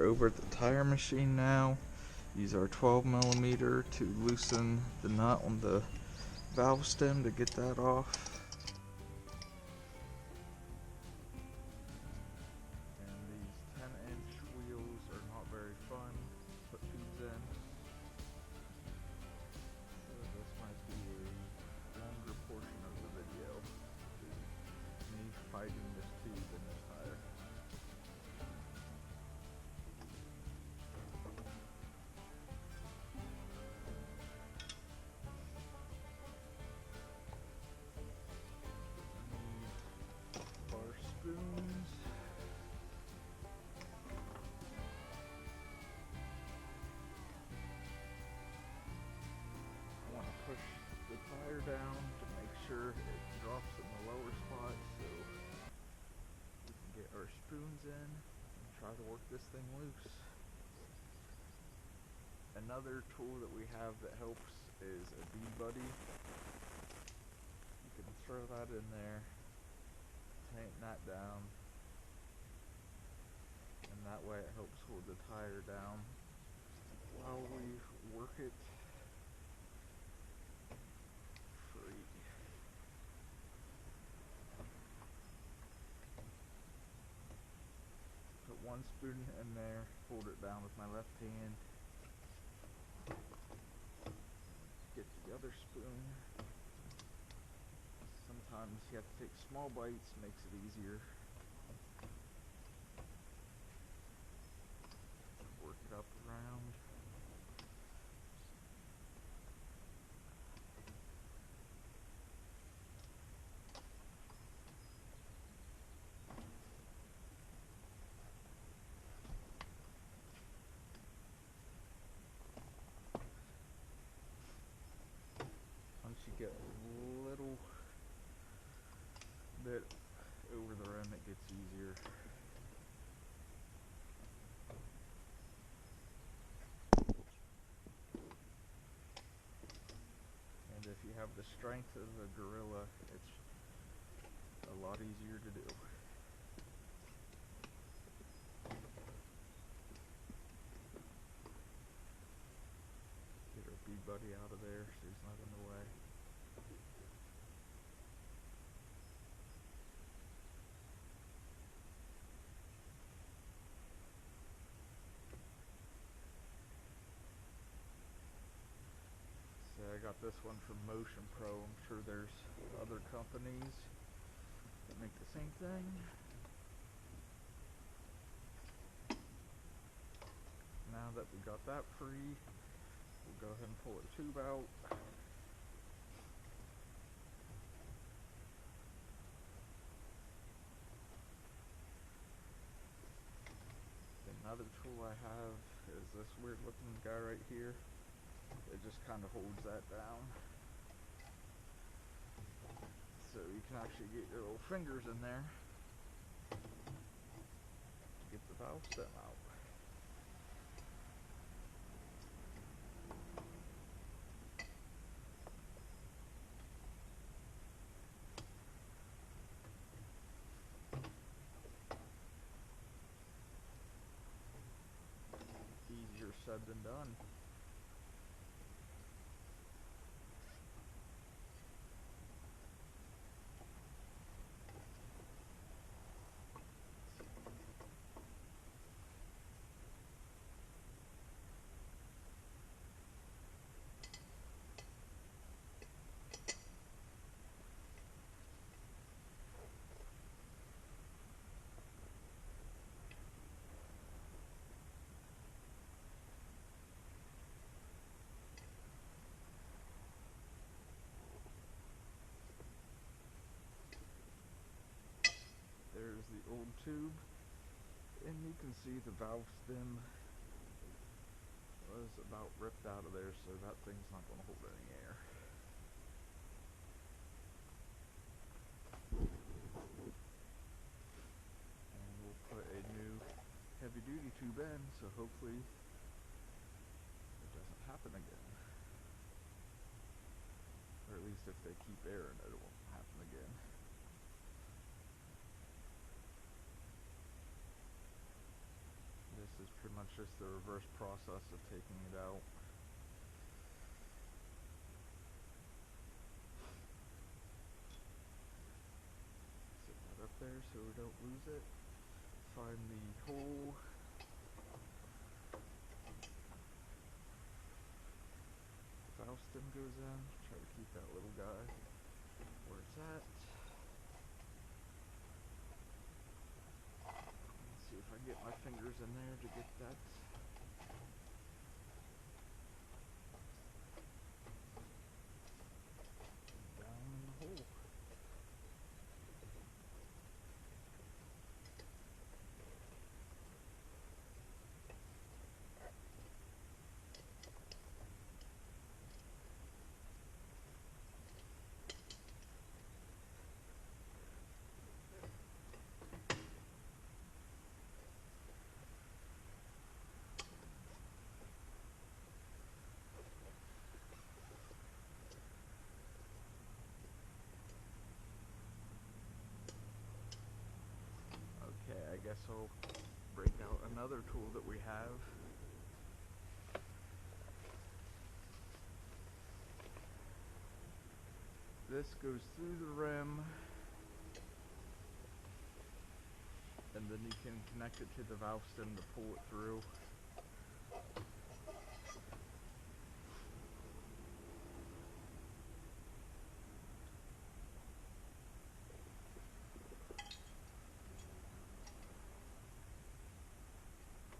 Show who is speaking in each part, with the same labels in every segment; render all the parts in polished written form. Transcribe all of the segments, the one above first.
Speaker 1: are over at the tire machine now. Use our 12mm to loosen the nut on the valve stem to get that off. And these 10-inch wheels are not very fun to put tubes in. So this might be a longer portion of the video. Me fighting this tube in this tire. Our spoons. I want to push the tire down to make sure it drops in the lower spot so we can get our spoons in and try to work this thing loose. Another tool that we have that helps is a B-Buddy. You can throw that in there, tighten that down, and that way it helps hold the tire down while we work it free. Put one spoon in there, hold it down with my left hand. Get the other spoon. Sometimes you have to take small bites, makes it easier. Work it up around. Once you get a little bit over the rim, it gets easier. And if you have the strength of a gorilla, it's a lot easier to do. Get our B-Buddy out of there so he's not in the way. So I got this one from Motion Pro. I'm sure there's other companies that make the same thing. Now that we got that free, we'll go ahead and pull the tube out. Another tool I have is this weird looking guy right here. It just kind of holds that down. So you can actually get your little fingers in there to get the valve stem out. Easier said than done. There's the old tube, and you can see the valve stem was about ripped out of there, so that thing's not going to hold any air. And we'll put a new heavy duty tube in, so hopefully it doesn't happen again. Or at least if they keep air in it, it won't happen again. This is pretty much the reverse process of taking it out. Set that up there so we don't lose it. Find the hole. The valve stem goes in. Try to keep that little guy where it's at. Let's see if I can get my fingers in there to get that. Down in the hole. Okay, I guess I'll break out another tool that we have. This goes through the rim, and then you can connect it to the valve stem to pull it through.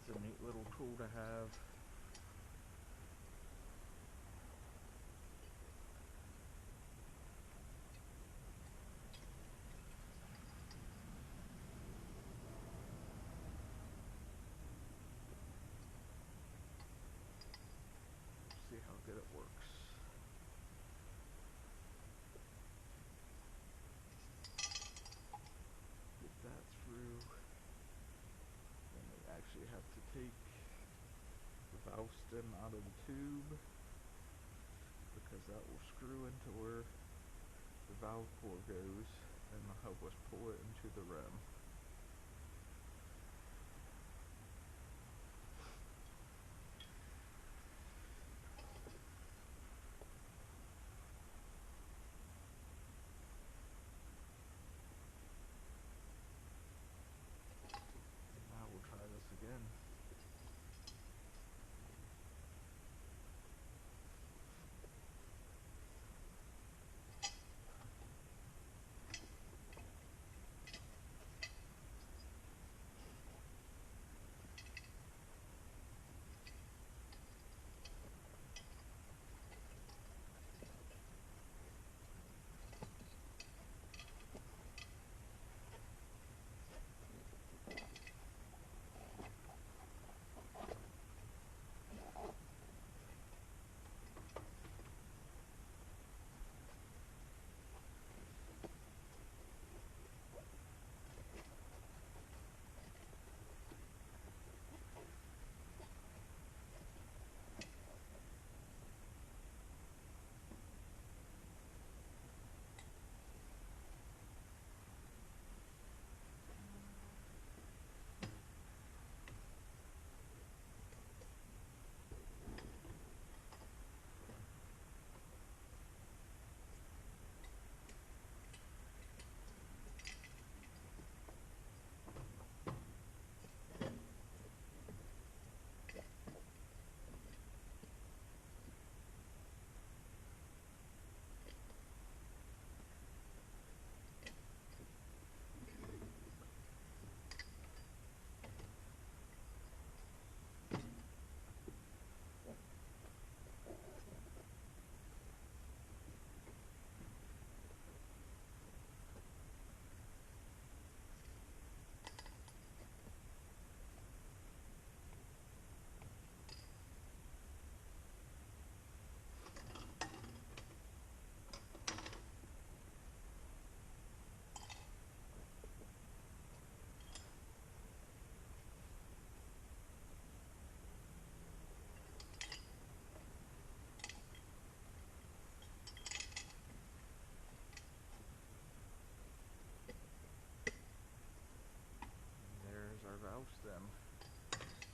Speaker 1: It's a neat little tool to have. See how good it works. Get that through. Then we actually have to take the valve stem out of the tube, because that will screw into where the valve core goes and will help us pull it into the rim. Now we'll try this again.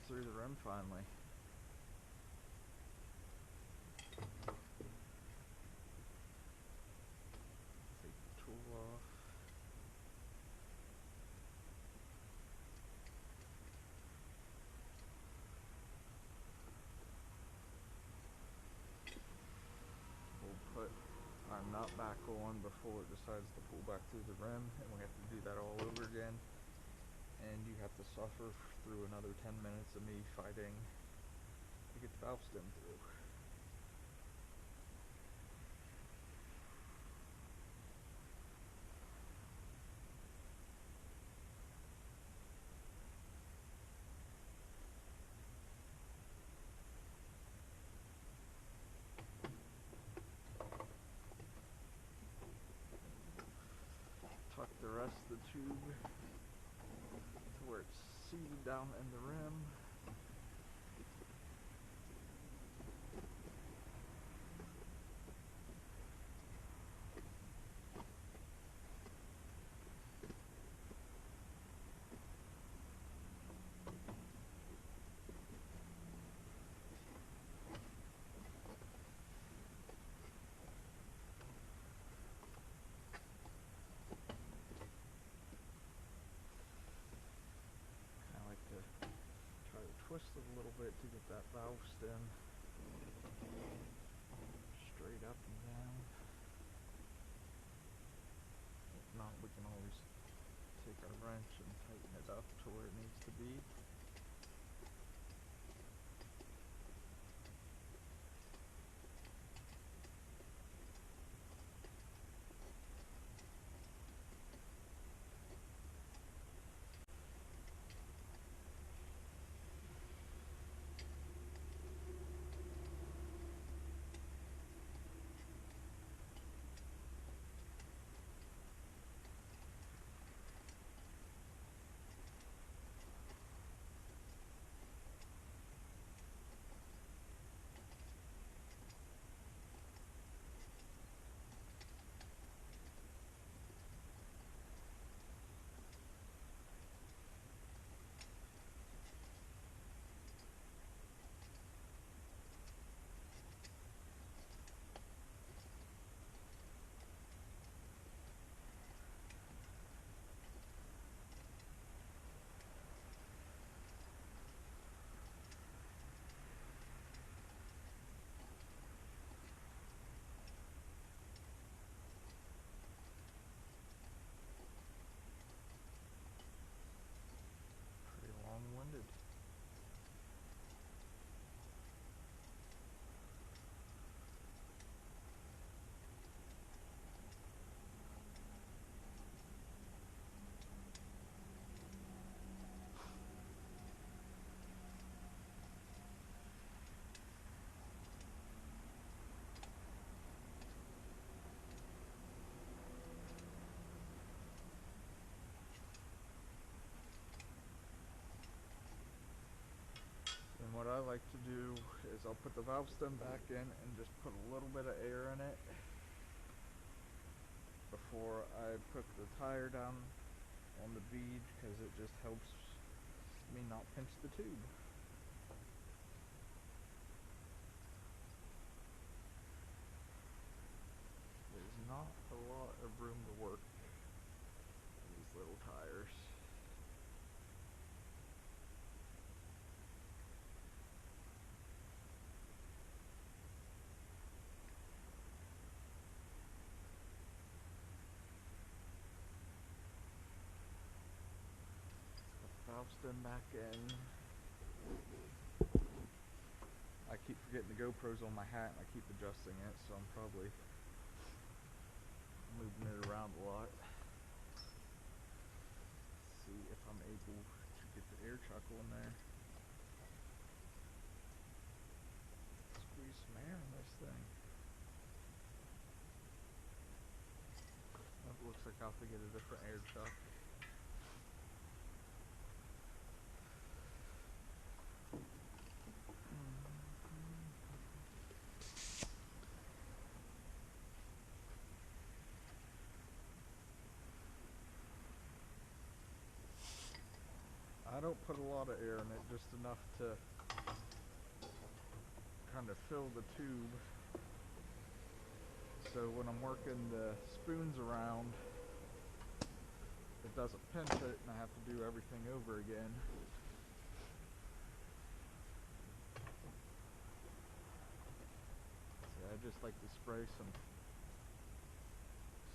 Speaker 1: through the rim finally. Take the tool off. We'll put our nut back on before it decides to pull back through the rim, and we have to do that all over again. And you have to suffer through another 10 minutes of me fighting to get the valve stem through. Tuck the rest of the tube to where it's seated down in the rim. Twist it a little bit to get that valve stem straight up and down. If not, we can always take our wrench and tighten it up to where it needs to be. Long-winded. What I like to do is I'll put the valve stem back in and just put a little bit of air in it before I put the tire down on the bead, because it just helps me not pinch the tube. There's not a lot of room to work in these little tires. Valve stem back in. I keep forgetting the GoPro's on my hat and I keep adjusting it, so I'm probably moving it around a lot. See if I'm able to get the air chuck on there. Squeeze some air in this thing. It looks like I'll have to get a different air chuck. I don't don't put a lot of air in it, just enough to kind of fill the tube. So when I'm working the spoons around, it doesn't pinch it and I have to do everything over again. So I just like to spray some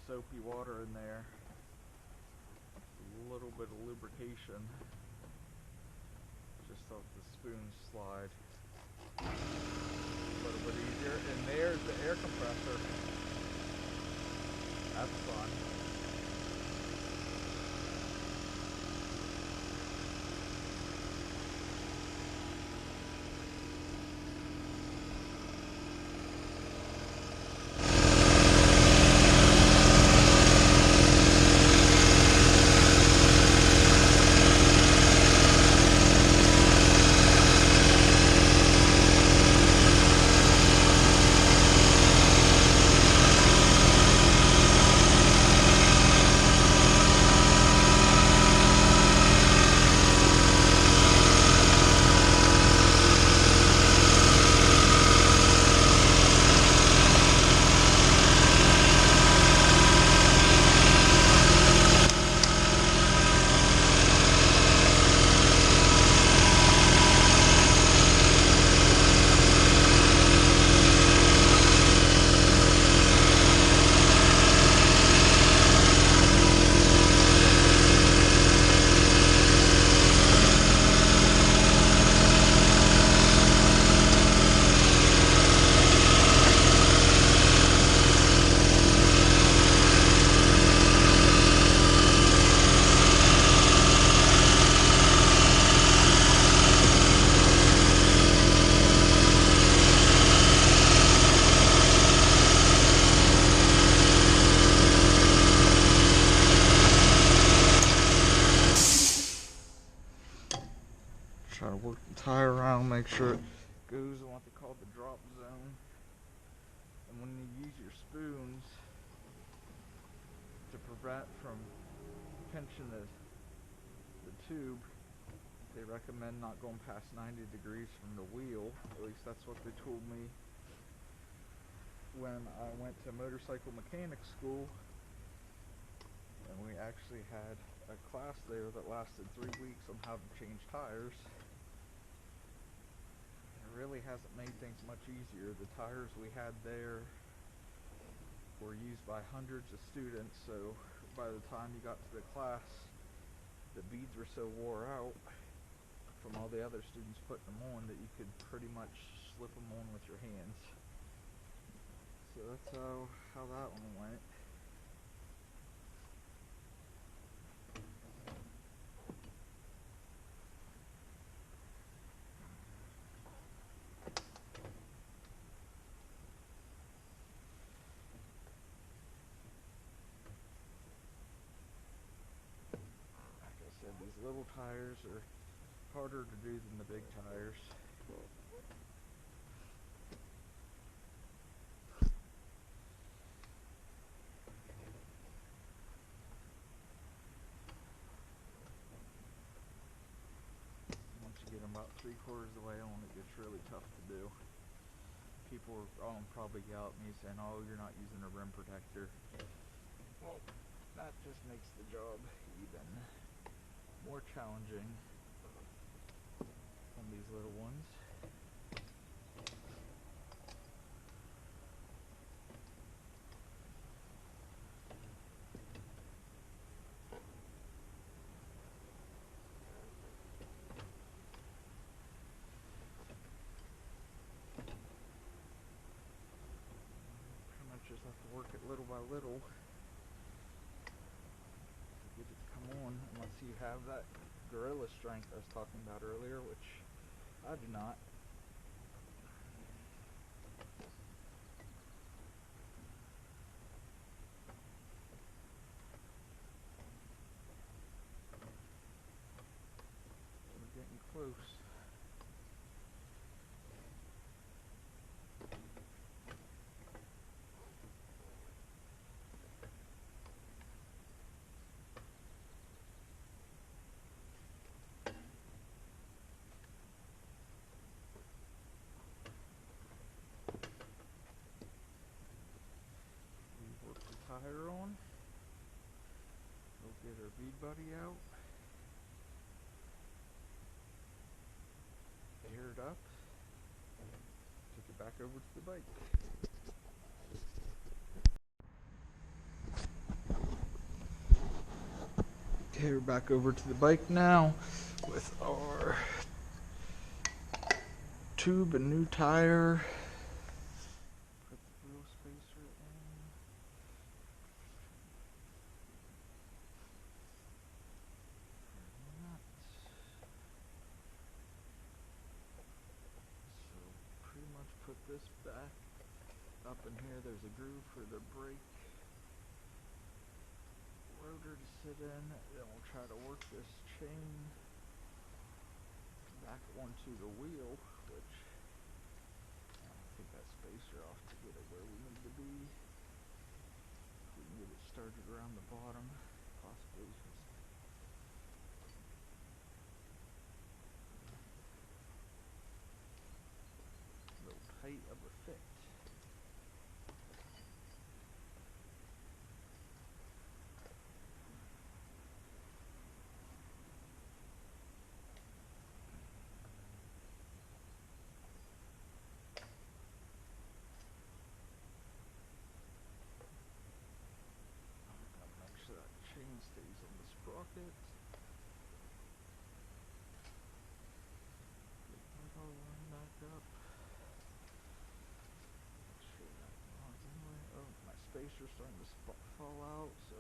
Speaker 1: soapy water in there. A little bit of lubrication. Just so the spoons slide a little bit easier. And there's the air compressor. That's fun. Try to work the tire around, make sure it goes in what they call the drop zone. And when you use your spoons to prevent from pinching the tube, they recommend not going past 90 degrees from the wheel. At least that's what they told me when I went to motorcycle mechanic school. And we actually had a class there that lasted 3 weeks on how to change tires. It really hasn't made things much easier. The tires we had there were used by hundreds of students, so by the time you got to the class, the beads were so wore out from all the other students putting them on that you could pretty much slip them on with your hands. So that's how that one went. These little tires are harder to do than the big tires. Once you get them about 3/4 of the way on, it gets really tough to do. People are probably yell at me saying, "Oh, you're not using a rim protector." Well, that just makes the job even more challenging on these little ones. Pretty much just have to work it little by little to get it to come on, unless you have that gorilla strength I was talking about earlier, which I do not. We're getting close. speed buddy out, air it up, take it back over to the bike. Okay, we're back over to the bike now with our tube and new tire. Put the wheel spacer in. So pretty much put this back up in here. There's a groove for the brake rotor to sit in. Then we'll try to work this chain back onto the wheel, which I'll take that spacer off to get it where we need to be. We can get it started around the bottom, possibly just a little tight of a fit. Make sure that chain stays on the sprocket. Get that all lined back up. Make sure that lines anyway. Oh, my spacer's starting to fall out, so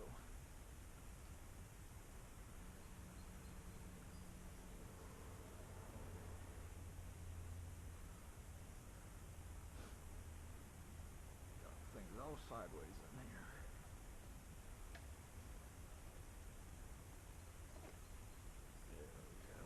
Speaker 1: got things all sideways in here. There we go.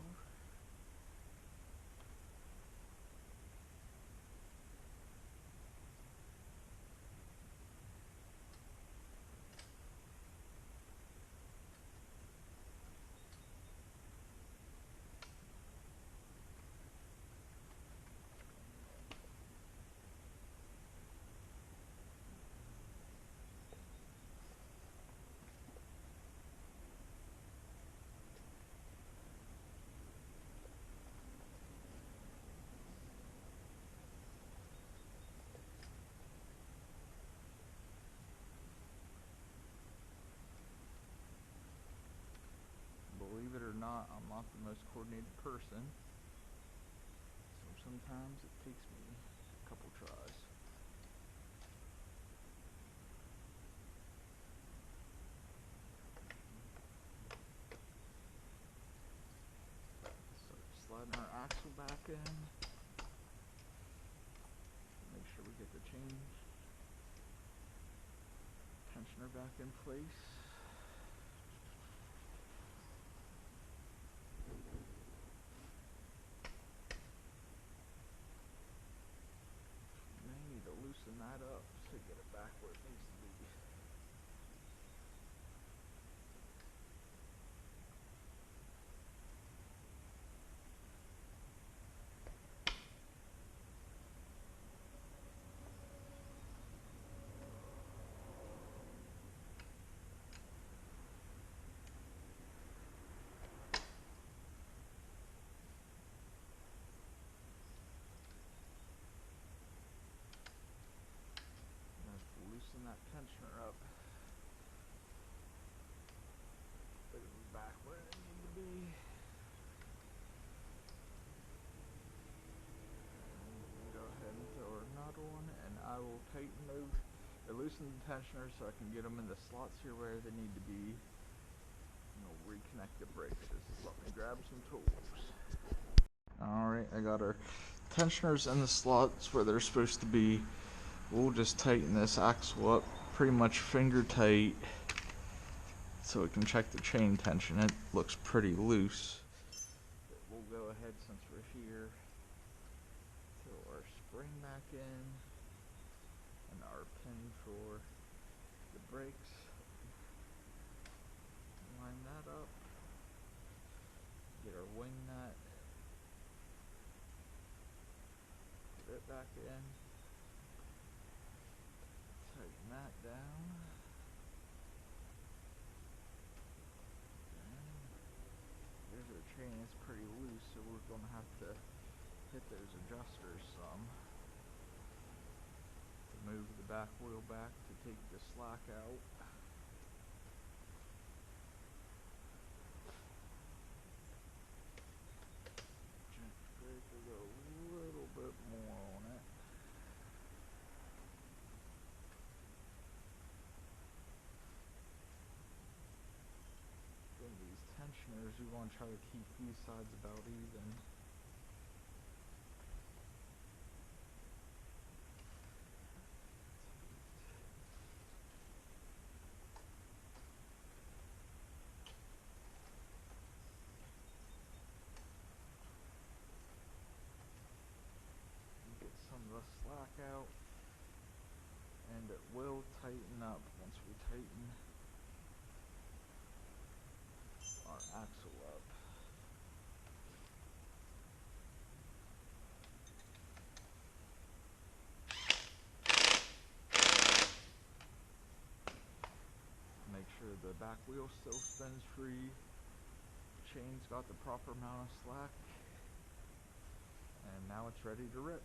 Speaker 1: Believe it or not, I'm not the most coordinated person, so sometimes it takes me a couple tries. So sliding our axle back in, make sure we get the chain tensioner back in place. Loosen that up to get it back where it needs to be. Loosen that tensioner up. Put it back where it needs to be. Go ahead and throw our nut on, and I will tighten those, or loosen the tensioner so I can get them in the slots here where they need to be. And we'll reconnect the brakes. Just let me grab some tools. Alright, I got our tensioners in the slots where they're supposed to be. We'll just tighten this axle up pretty much finger tight so we can check the chain tension. It looks pretty loose. But we'll go ahead, since we're here, throw our spring back in and our pin for the brakes. Line that up. Get our wing nut. Put it back in. Tighten that down. chain is pretty loose, so we're going to have to hit those adjusters some to move the back wheel back to take the slack out. Brake a little bit more on it. Then these tensioners, we want to try to keep these sides about even. Get some of the slack out, and it will tighten up once we tighten our axle up. Make sure the back wheel still spins free, chain's got the proper amount of slack, and now it's ready to rip.